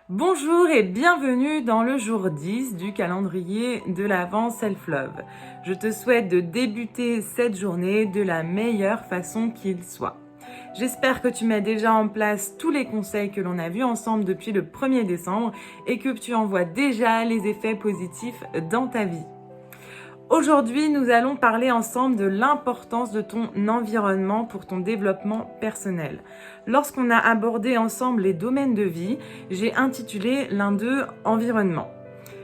Bonjour et bienvenue dans le jour 10 du calendrier de l'Avent Self-Love. Je te souhaite de débuter cette journée de la meilleure façon qu'il soit. J'espère que tu mets déjà en place tous les conseils que l'on a vus ensemble depuis le 1er décembre et que tu en vois déjà les effets positifs dans ta vie. Aujourd'hui, nous allons parler ensemble de l'importance de ton environnement pour ton développement personnel. Lorsqu'on a abordé ensemble les domaines de vie, j'ai intitulé l'un d'eux environnement.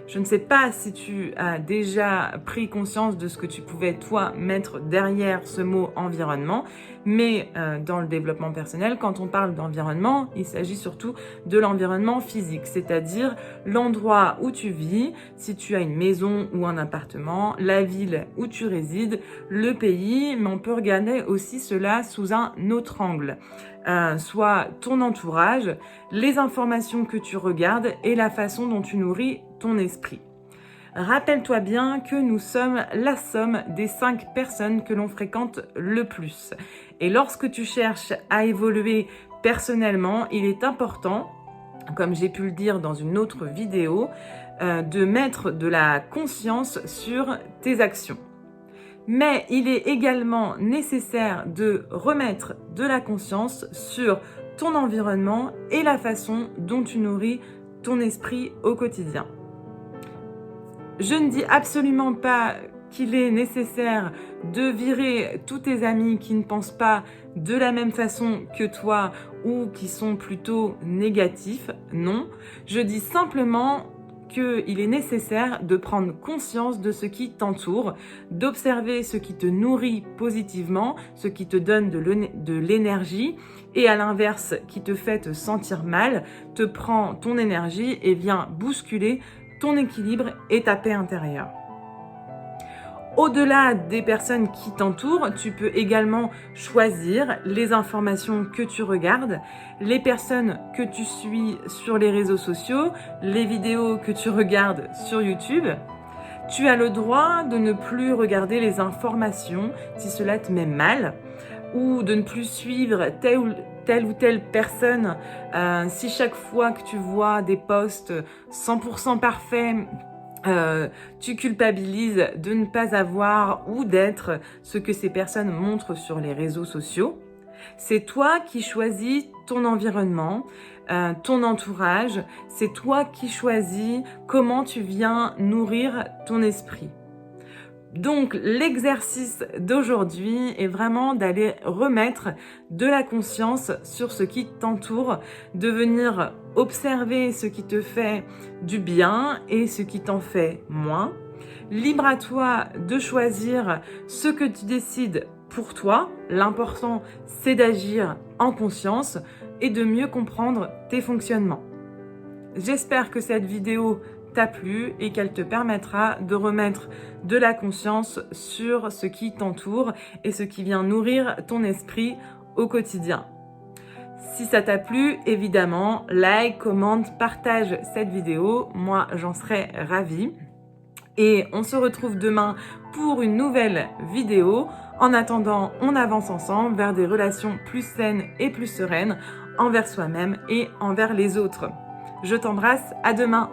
Je ne sais pas si tu as déjà pris conscience de ce que tu pouvais, toi, mettre derrière ce mot environnement, mais dans le développement personnel, quand on parle d'environnement, il s'agit surtout de l'environnement physique, c'est-à-dire l'endroit où tu vis, si tu as une maison ou un appartement, la ville où tu résides, le pays, mais on peut regarder aussi cela sous un autre angle. Soit ton entourage, les informations que tu regardes et la façon dont tu nourris ton esprit. Rappelle-toi bien que nous sommes la somme des 5 personnes que l'on fréquente le plus. Et lorsque tu cherches à évoluer personnellement, il est important, comme j'ai pu le dire dans une autre vidéo, de mettre de la conscience sur tes actions. Mais il est également nécessaire de remettre de la conscience sur ton environnement et la façon dont tu nourris ton esprit au quotidien. Je ne dis absolument pas qu'il est nécessaire de virer tous tes amis qui ne pensent pas de la même façon que toi ou qui sont plutôt négatifs. Non, je dis simplement qu'il est nécessaire de prendre conscience de ce qui t'entoure, d'observer ce qui te nourrit positivement, ce qui te donne de l'énergie, et à l'inverse, qui te fait te sentir mal, te prend ton énergie et vient bousculer ton équilibre et ta paix intérieure. Au-delà des personnes qui t'entourent, tu peux également choisir les informations que tu regardes, les personnes que tu suis sur les réseaux sociaux, les vidéos que tu regardes sur YouTube. Tu as le droit de ne plus regarder les informations si cela te met mal, ou de ne plus suivre telle ou telle personne. Si chaque fois que tu vois des posts 100% parfaits, tu culpabilises de ne pas avoir ou d'être ce que ces personnes montrent sur les réseaux sociaux. C'est toi qui choisis ton environnement, ton entourage. C'est toi qui choisis comment tu viens nourrir ton esprit. Donc, l'exercice d'aujourd'hui est vraiment d'aller remettre de la conscience sur ce qui t'entoure, de venir observer ce qui te fait du bien et ce qui t'en fait moins. Libre à toi de choisir ce que tu décides pour toi. L'important, c'est d'agir en conscience et de mieux comprendre tes fonctionnements. J'espère que cette vidéo t'a plu et qu'elle te permettra de remettre de la conscience sur ce qui t'entoure et ce qui vient nourrir ton esprit au quotidien. Si ça t'a plu, évidemment, like, commente, partage cette vidéo. Moi, j'en serais ravie. Et on se retrouve demain pour une nouvelle vidéo. En attendant, on avance ensemble vers des relations plus saines et plus sereines envers soi-même et envers les autres. Je t'embrasse, à demain!